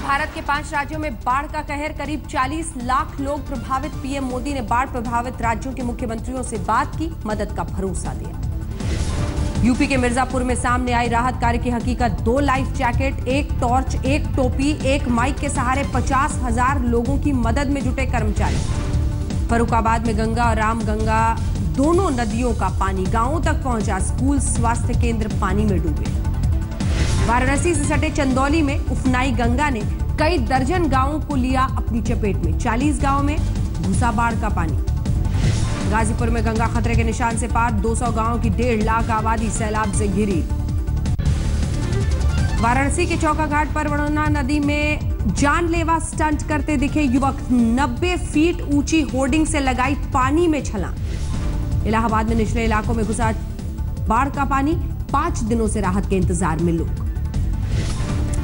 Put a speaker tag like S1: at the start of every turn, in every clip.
S1: भारत के 5 राज्यों में बाढ़ का कहर, करीब 40 लाख लोग प्रभावित। पीएम मोदी ने बाढ़ प्रभावित राज्यों के मुख्यमंत्रियों से बात की, मदद का भरोसा दिया। यूपी के मिर्जापुर में सामने आई राहत कार्य की हकीकत। 2 लाइफ जैकेट, 1 टॉर्च, 1 टोपी, 1 माइक के सहारे 50,000 लोगों की मदद में जुटे कर्मचारी। फर्रुखाबाद में गंगा और रामगंगा दोनों नदियों का पानी गांवों तक पहुंचा। स्कूल, स्वास्थ्य केंद्र पानी में डूबे। वाराणसी से सटे चंदौली में उफनाई गंगा ने कई दर्जन गांवों को लिया अपनी चपेट में। 40 गांवों में घुसा बाढ़ का पानी। गाजीपुर में गंगा खतरे के निशान से पार। 200 गांवों की 1.5 लाख आबादी सैलाब से घिरी। वाराणसी के चौका घाट पर वरुणा नदी में जानलेवा स्टंट करते दिखे युवक। 90 फीट ऊंची होर्डिंग से लगाई पानी में छलांग। इलाहाबाद में निचले इलाकों में घुसा बाढ़ का पानी। 5 दिनों से राहत के इंतजार में लोग।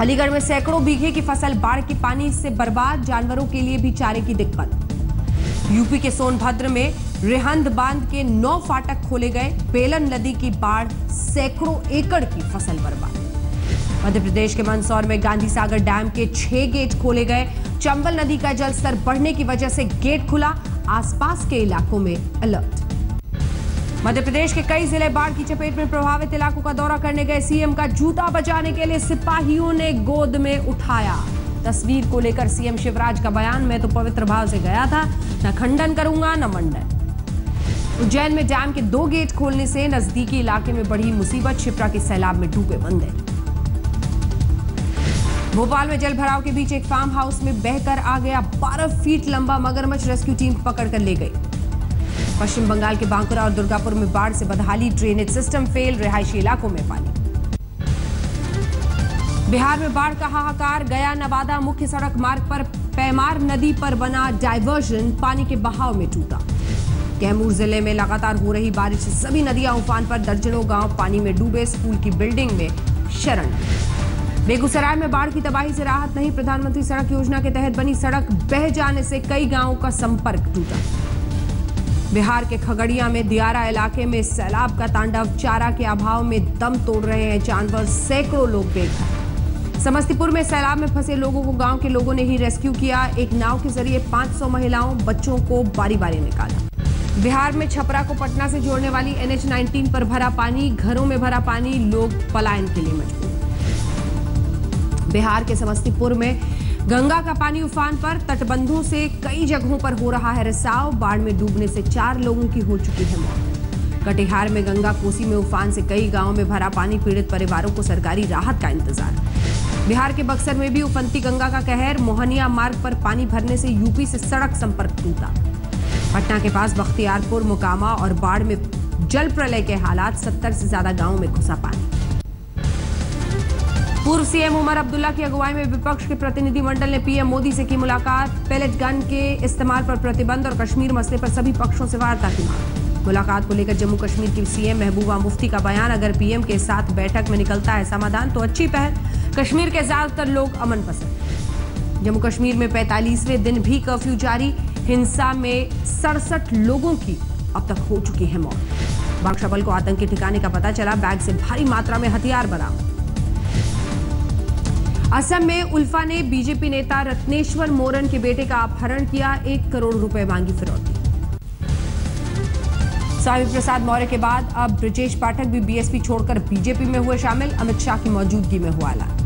S1: अलीगढ़ में सैकड़ों बीघे की फसल बाढ़ के पानी से बर्बाद। जानवरों के लिए भी चारे की दिक्कत। यूपी के सोनभद्र में रेहंद बांध के 9 फाटक खोले गए। बेलन नदी की बाढ़, सैकड़ों एकड़ की फसल बर्बाद। मध्य प्रदेश के मंदसौर में गांधी सागर डैम के 6 गेट खोले गए। चंबल नदी का जलस्तर बढ़ने की वजह से गेट खुला। आसपास के इलाकों में अलर्ट। मध्य प्रदेश के कई जिले बाढ़ की चपेट में। प्रभावित इलाकों का दौरा करने गए सीएम का जूता बचाने के लिए सिपाहियों ने गोद में उठाया। तस्वीर को लेकर सीएम शिवराज का बयान, मैं तो पवित्र भाव से गया था, न खंडन करूंगा न मंडन। उज्जैन में डैम के 2 गेट खोलने से नजदीकी इलाके में बढ़ी मुसीबत। शिप्रा के सैलाब में डूबे बंदे। भोपाल में जल भराव के बीच एक फार्म हाउस में बहकर आ गया 12 फीट लंबा मगरमच्छ। रेस्क्यू टीम पकड़कर ले गई। पश्चिम बंगाल के बांकुरा और दुर्गापुर में बाढ़ से बदहाली। ड्रेनेज सिस्टम फेल, रिहायशी इलाकों में पानी। बिहार में बाढ़ का हाहाकार। गया नवादा मुख्य सड़क मार्ग पर पैमार नदी पर बना डायवर्जन पानी के बहाव में टूटा। कैमूर जिले में लगातार हो रही बारिश से सभी नदियां उफान पर। दर्जनों गांव पानी में डूबे। स्कूल की बिल्डिंग में शरण। बेगूसराय में बाढ़ की तबाही से राहत नहीं। प्रधानमंत्री सड़क योजना के तहत बनी सड़क बह जाने से कई गांवों का संपर्क टूटा। बिहार के खगड़िया में दियारा इलाके में सैलाब का तांडव। चारा के अभाव में दम तोड़ रहे हैं जानवर। सैकड़ों लोग बेघर। समस्तीपुर में सैलाब में फंसे लोगों को गांव के लोगों ने ही रेस्क्यू किया। एक नाव के जरिए 500 महिलाओं, बच्चों को बारी बारी निकाला। बिहार में छपरा को पटना से जोड़ने वाली NH 19 पर भरा पानी। घरों में भरा पानी, लोग पलायन के लिए मजबूर। बिहार के समस्तीपुर में गंगा का पानी उफान पर। तटबंधों से कई जगहों पर हो रहा है रिसाव। बाढ़ में डूबने से 4 लोगों की हो चुकी है मौत। कटिहार में गंगा कोसी में उफान से कई गांवों में भरा पानी। पीड़ित परिवारों को सरकारी राहत का इंतजार। बिहार के बक्सर में भी उफनती गंगा का कहर। मोहनिया मार्ग पर पानी भरने से यूपी से सड़क संपर्क टूटा। पटना के पास बख्तियारपुर, मोकामा और बाढ़ में जल प्रलय के हालात। 70 से ज्यादा गांवों में घुसा पानी। पूर्व सीएम उमर अब्दुल्ला की अगुवाई में विपक्ष के प्रतिनिधिमंडल ने पीएम मोदी से की मुलाकात। पैलेट गन के इस्तेमाल पर प्रतिबंध और कश्मीर मसले पर सभी पक्षों से वार्ता की मांग। मुलाकात को लेकर जम्मू कश्मीर की सीएम महबूबा मुफ्ती का बयान। अगर पीएम के साथ बैठक में निकलता है समाधान तो अच्छी पहल। कश्मीर के ज्यादातर लोग अमन पसंद। जम्मू कश्मीर में 45वें दिन भी कर्फ्यू जारी। हिंसा में 67 लोगों की अब तक हो चुकी है मौत। बागशा बल को आतंकी ठिकाने का पता चला। बैग से भारी मात्रा में हथियार बरामद। असम में उल्फा ने बीजेपी नेता रत्नेश्वर मोरन के बेटे का अपहरण किया। 1 करोड़ रुपए मांगी फिरौती। स्वामी प्रसाद मौर्य के बाद अब ब्रजेश पाठक भी बीएसपी छोड़कर बीजेपी में हुए शामिल। अमित शाह की मौजूदगी में हुआ ऐलान।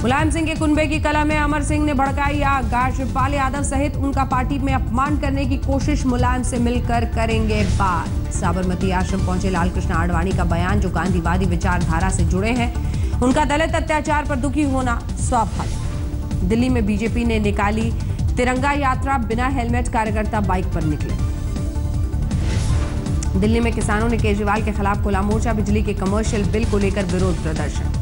S1: मुलायम सिंह के कुनबे की कला में अमर सिंह ने भड़काई आग। शिवपाल यादव सहित उनका पार्टी में अपमान करने की कोशिश। मुलायम से मिलकर करेंगे बात। साबरमती आश्रम पहुंचे लालकृष्ण आडवाणी का बयान। जो गांधीवादी विचारधारा से जुड़े हैं उनका दलित अत्याचार पर दुखी होना स्वाभाविक। दिल्ली में बीजेपी ने निकाली तिरंगा यात्रा। बिना हेलमेट कार्यकर्ता बाइक पर निकले। दिल्ली में किसानों ने केजरीवाल के खिलाफ खुला मोर्चा। बिजली के कमर्शियल बिल को लेकर विरोध प्रदर्शन।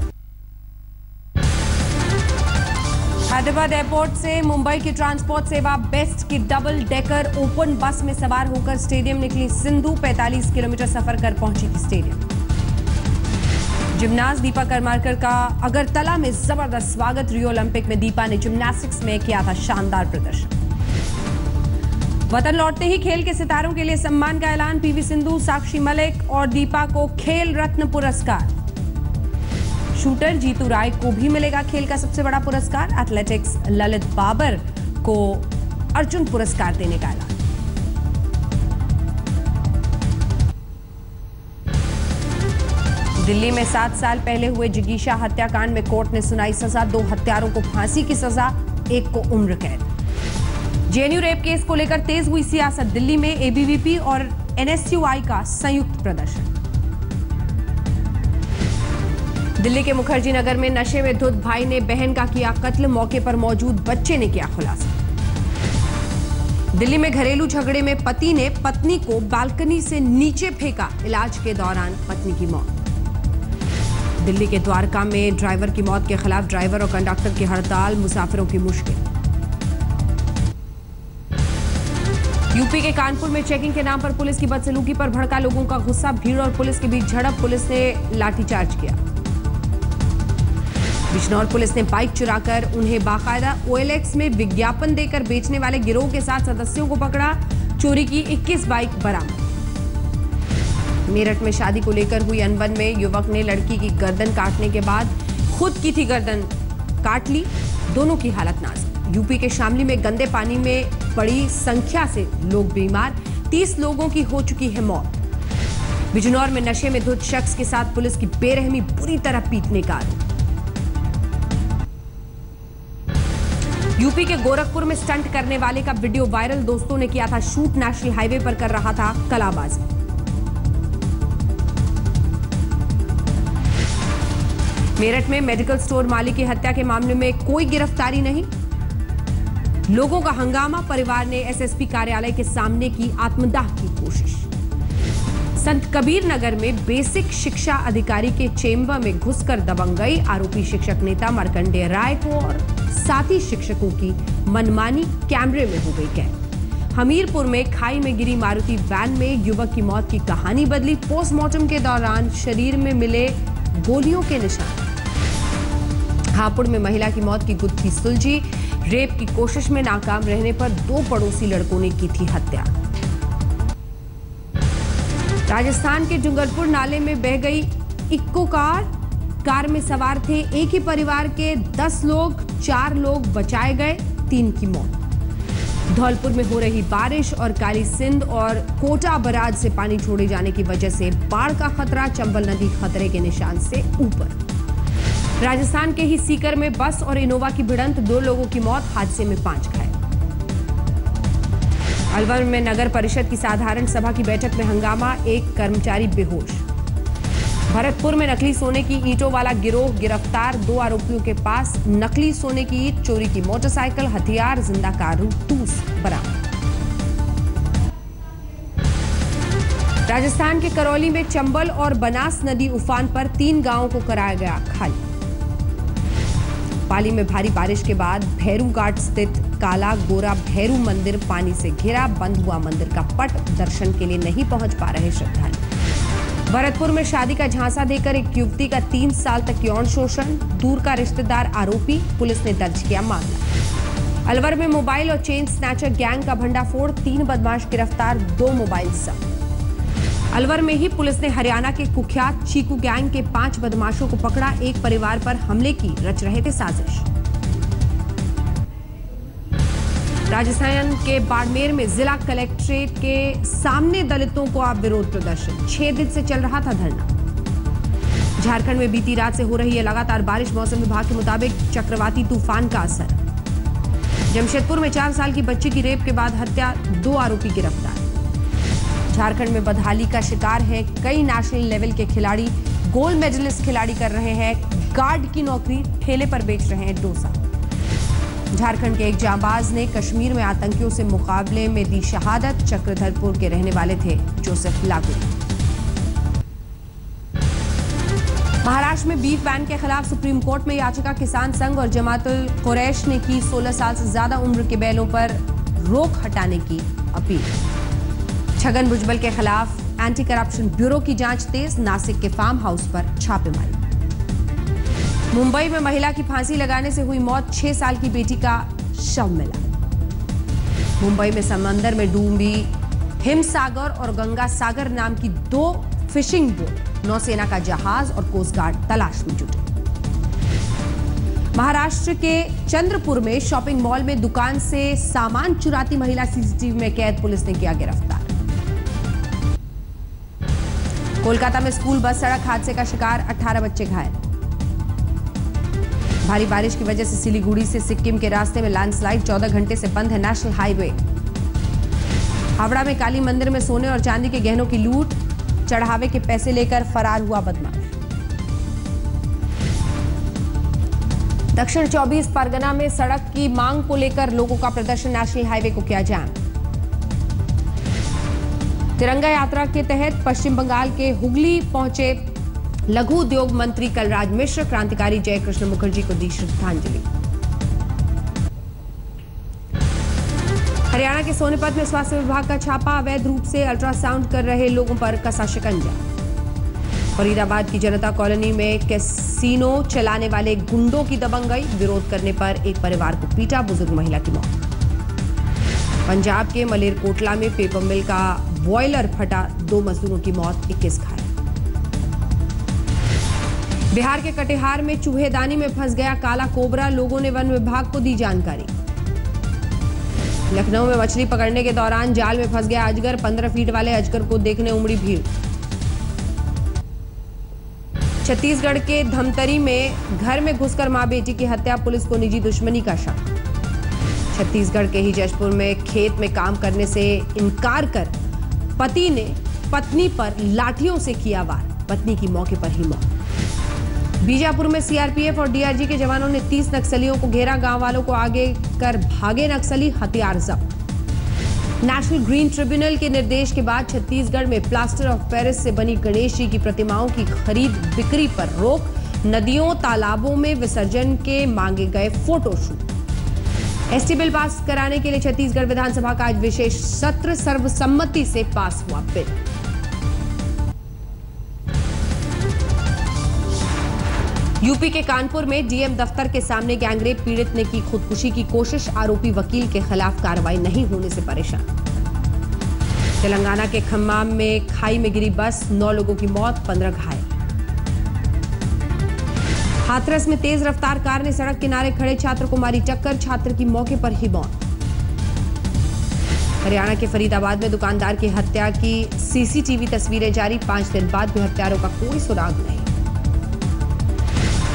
S1: हैदराबाद एयरपोर्ट से मुंबई की ट्रांसपोर्ट सेवा बेस्ट की डबल डेकर ओपन बस में सवार होकर स्टेडियम निकली सिंधु। 45 किलोमीटर सफर कर पहुंची थी स्टेडियम। जिमनास्ट दीपा करमाकर का अगरतला में जबरदस्त स्वागत। रियो ओलंपिक में दीपा ने जिम्नास्टिक्स में किया था शानदार प्रदर्शन। वतन लौटते ही खेल के सितारों के लिए सम्मान का ऐलान। पीवी सिंधु, साक्षी मलिक और दीपा को खेल रत्न पुरस्कार। शूटर जीतू राय को भी मिलेगा खेल का सबसे बड़ा पुरस्कार। एथलेटिक्स ललित बाबर को अर्जुन पुरस्कार देने का ऐलान। दिल्ली में 7 साल पहले हुए जिगीशा हत्याकांड में कोर्ट ने सुनाई सजा। 2 हत्यारों को फांसी की सजा, 1 को उम्र कैद। जेएनयू रेप केस को लेकर तेज हुई सियासत। दिल्ली में एबीवीपी और एनएसयूआई का संयुक्त प्रदर्शन। दिल्ली के मुखर्जी नगर में नशे में धुत भाई ने बहन का किया कत्ल। मौके पर मौजूद बच्चे ने किया खुलासा। दिल्ली में घरेलू झगड़े में पति ने पत्नी को बालकनी से नीचे फेंका। इलाज के दौरान पत्नी की मौत। दिल्ली के द्वारका में ड्राइवर की मौत के खिलाफ ड्राइवर और कंडक्टर की हड़ताल। मुसाफिरों की मुश्किल। यूपी के कानपुर में चेकिंग के नाम पर पुलिस की बदसलूकी पर भड़का लोगों का गुस्सा। भीड़ और पुलिस के बीच झड़प। पुलिस ने लाठीचार्ज किया। बिजनौर पुलिस ने बाइक चुराकर उन्हें बाकायदा OLX में विज्ञापन देकर बेचने वाले गिरोह के 7 सदस्यों को पकड़ा। चोरी की 21 बाइक बरामद। मेरठ में शादी को लेकर हुई अनबन में युवक ने लड़की की गर्दन काटने के बाद खुद की थी गर्दन काट ली। दोनों की हालत नाजुक। यूपी के शामली में गंदे पानी में बड़ी संख्या से लोग बीमार। 30 लोगों की हो चुकी है मौत। बिजनौर में नशे में धुत शख्स के साथ पुलिस की बेरहमी, बुरी तरह पीटने का आरोप। यूपी के गोरखपुर में स्टंट करने वाले का वीडियो वायरल। दोस्तों ने किया था शूट। नेशनल हाईवे पर कर रहा था कलाबाजी। मेरठ में मेडिकल स्टोर मालिक की हत्या के मामले में कोई गिरफ्तारी नहीं। लोगों का हंगामा। परिवार ने एसएसपी कार्यालय के सामने की आत्मदाह की कोशिश। संत कबीर नगर में बेसिक शिक्षा अधिकारी के चेंबर में घुसकर दबंगई। आरोपी शिक्षक नेता मार्कंडेय राय को और साथी शिक्षकों की मनमानी कैमरे में हो गई कैद। हमीरपुर में खाई में गिरी मारुति वैन में युवक की मौत की कहानी बदली। पोस्टमार्टम के दौरान शरीर में मिले गोलियों के निशान। हापुड़ में महिला की मौत की गुत्थी सुलझी। रेप की कोशिश में नाकाम रहने पर 2 पड़ोसी लड़कों ने की थी हत्या। राजस्थान के डूंगरपुर नाले में बह गई इक्को कार। कार में सवार थे एक ही परिवार के 10 लोग। 4 लोग बचाए गए, 3 की मौत। धौलपुर में हो रही बारिश और काली सिंध और कोटा बराज से पानी छोड़े जाने की वजह से बाढ़ का खतरा। चंबल नदी खतरे के निशान से ऊपर। राजस्थान के ही सीकर में बस और इनोवा की भिड़ंत। 2 लोगों की मौत, हादसे में 5 घायल। अलवर में नगर परिषद की साधारण सभा की बैठक में हंगामा। 1 कर्मचारी बेहोश। भरतपुर में नकली सोने की ईंटों वाला गिरोह गिरफ्तार। 2 आरोपियों के पास नकली सोने की ईंट, चोरी की मोटरसाइकिल, हथियार, जिंदा कारतूस बरामद। राजस्थान के करौली में चंबल और बनास नदी उफान पर 3 गांवों को कराया गया खाली। पाली में भारी बारिश के बाद भैरू घाट स्थित काला गोरा भैरू मंदिर पानी से घिरा। बंद हुआ मंदिर का पट। दर्शन के लिए नहीं पहुंच पा रहे श्रद्धालु। भरतपुर में शादी का झांसा देकर एक युवती का 3 साल तक यौन शोषण। दूर का रिश्तेदार आरोपी। पुलिस ने दर्ज किया मामला। अलवर में मोबाइल और चेन स्नैचर गैंग का भंडाफोड़। 3 बदमाश गिरफ्तार, 2 मोबाइल जब्त। अलवर में ही पुलिस ने हरियाणा के कुख्यात चीकू गैंग के 5 बदमाशों को पकड़ा। एक परिवार पर हमले की रच रहे थे साजिश। राजस्थान के बाड़मेर में जिला कलेक्ट्रेट के सामने दलितों को आप विरोध प्रदर्शन। 6 दिन से चल रहा था धरना। झारखंड में बीती रात से हो रही है लगातार बारिश। मौसम विभाग के मुताबिक चक्रवाती तूफान का असर। जमशेदपुर में 4 साल की बच्ची की रेप के बाद हत्या। 2 आरोपी गिरफ्तार। झारखंड में बदहाली का शिकार है कई नेशनल लेवल के खिलाड़ी। गोल्ड मेडलिस्ट खिलाड़ी कर रहे हैं गार्ड की नौकरी। ठेले पर बेच रहे हैं डोसा। झारखंड के एक जांबाज ने कश्मीर में आतंकियों से मुकाबले में दी शहादत। चक्रधरपुर के रहने वाले थे जोसेफ लागू। महाराष्ट्र में बीफ बैन के खिलाफ सुप्रीम कोर्ट में याचिका। किसान संघ और जमातुल कुरैश ने की 16 साल से ज्यादा उम्र के बैलों पर रोक हटाने की अपील। छगन भुजबल के खिलाफ एंटी करप्शन ब्यूरो की जांच तेज। नासिक के फार्म हाउस पर छापेमारी। मुंबई में महिला की फांसी लगाने से हुई मौत। 6 साल की बेटी का शव मिला। मुंबई में समंदर में डूबी हिमसागर और गंगा सागर नाम की 2 फिशिंग बोट। नौसेना का जहाज और कोस्ट गार्ड तलाश में जुटे। महाराष्ट्र के चंद्रपुर में शॉपिंग मॉल में दुकान से सामान चुराती महिला सीसीटीवी में कैद, पुलिस ने किया गिरफ्तार। कोलकाता में स्कूल बस सड़क हादसे का शिकार, 18 बच्चे घायल। भारी बारिश की वजह से सिलीगुड़ी से सिक्किम के रास्ते में लैंडस्लाइड, 14 घंटे से बंद है नेशनल हाईवे। हावड़ा में काली मंदिर में सोने और चांदी के गहनों की लूट, चढ़ावे के पैसे लेकर फरार हुआ बदमाश। दक्षिण 24 परगना में सड़क की मांग को लेकर लोगों का प्रदर्शन, नेशनल हाईवे को किया जाम। तिरंगा यात्रा के तहत पश्चिम बंगाल के हुगली पहुंचे लघु उद्योग मंत्री कलराज मिश्र, क्रांतिकारी जयकृष्ण मुखर्जी को दी श्रद्धांजलि। हरियाणा के सोनीपत में स्वास्थ्य विभाग का छापा, अवैध रूप से अल्ट्रासाउंड कर रहे लोगों पर कसा शिकंजा। फरीदाबाद की जनता कॉलोनी में कैसीनो चलाने वाले गुंडों की दबंगई, विरोध करने पर एक परिवार को पीटा, बुजुर्ग महिला की मौत। पंजाब के मलेरकोटला में पेपर मिल का बॉयलर फटा, 2 मजदूरों की मौत, 21 घायल। बिहार के कटिहार में चूहेदानी में फंस गया काला कोबरा, लोगों ने वन विभाग को दी जानकारी। लखनऊ में मछली पकड़ने के दौरान जाल में फंस गया अजगर, 15 फीट वाले अजगर को देखने उमड़ी भीड़। छत्तीसगढ़ के धमतरी में घर में घुसकर मां बेटी की हत्या, पुलिस को निजी दुश्मनी का शक। छत्तीसगढ़ के ही जशपुर में खेत में काम करने से इनकार कर पति ने पत्नी पर लाठियों से किया वार, पत्नी की मौके पर ही मौत। बीजापुर में सीआरपीएफ और डीआरजी के जवानों ने 30 नक्सलियों को घेरा, गांव वालों को आगे कर भागे नक्सली, हथियार जब्त। नेशनल ग्रीन ट्रिब्यूनल के निर्देश के बाद छत्तीसगढ़ में प्लास्टर ऑफ पेरिस से बनी गणेश जी की प्रतिमाओं की खरीद बिक्री पर रोक, नदियों तालाबों में विसर्जन के मांगे गए फोटोशूट। एसटी बिल पास कराने के लिए छत्तीसगढ़ विधानसभा का आज विशेष सत्र, सर्वसम्मति से पास हुआ बिल। यूपी के कानपुर में डीएम दफ्तर के सामने गैंगरेप पीड़ित ने की खुदकुशी की कोशिश, आरोपी वकील के खिलाफ कार्रवाई नहीं होने से परेशान। तेलंगाना के खम्माम में खाई में गिरी बस, 9 लोगों की मौत, 15 घायल। हाथरस में तेज रफ्तार कार ने सड़क किनारे खड़े छात्र को मारी टक्कर, छात्र की मौके पर ही मौत। हरियाणा के फरीदाबाद में दुकानदार की हत्या की सीसीटीवी तस्वीरें जारी, 5 दिन बाद भी हत्यारों का कोई सुराग नहीं।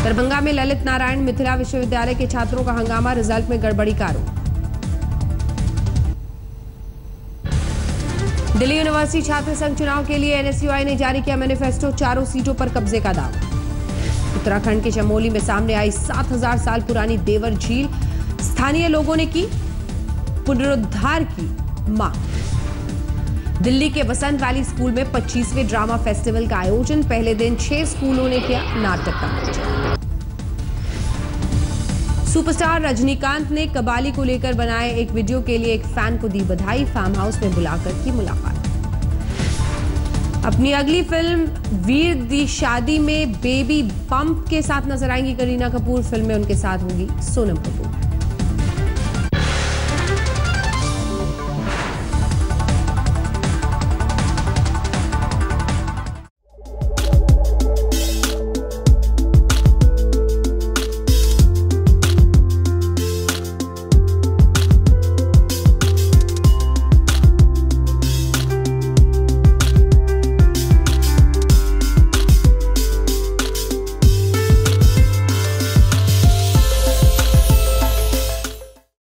S1: दरभंगा में ललित नारायण मिथिला विश्वविद्यालय के छात्रों का हंगामा, रिजल्ट में गड़बड़ी का आरोप। दिल्ली यूनिवर्सिटी छात्र संघ चुनाव के लिए एनएसयूआई ने जारी किया मैनिफेस्टो, 4 सीटों पर कब्जे का दावा। उत्तराखंड के चमोली में सामने आई 7000 साल पुरानी देवर झील, स्थानीय लोगों ने की पुनरुद्धार की मांग। दिल्ली के वसंत वैली स्कूल में 25वें ड्रामा फेस्टिवल का आयोजन, पहले दिन 6 स्कूलों ने किया नाटक का आयोजन। सुपरस्टार रजनीकांत ने कबाली को लेकर बनाए एक वीडियो के लिए एक फैन को दी बधाई, फार्म हाउस में बुलाकर की मुलाकात। अपनी अगली फिल्म वीर दी शादी में बेबी बम्प के साथ नजर आएंगी करीना कपूर, फिल्म में उनके साथ होगी सोनम कपूर।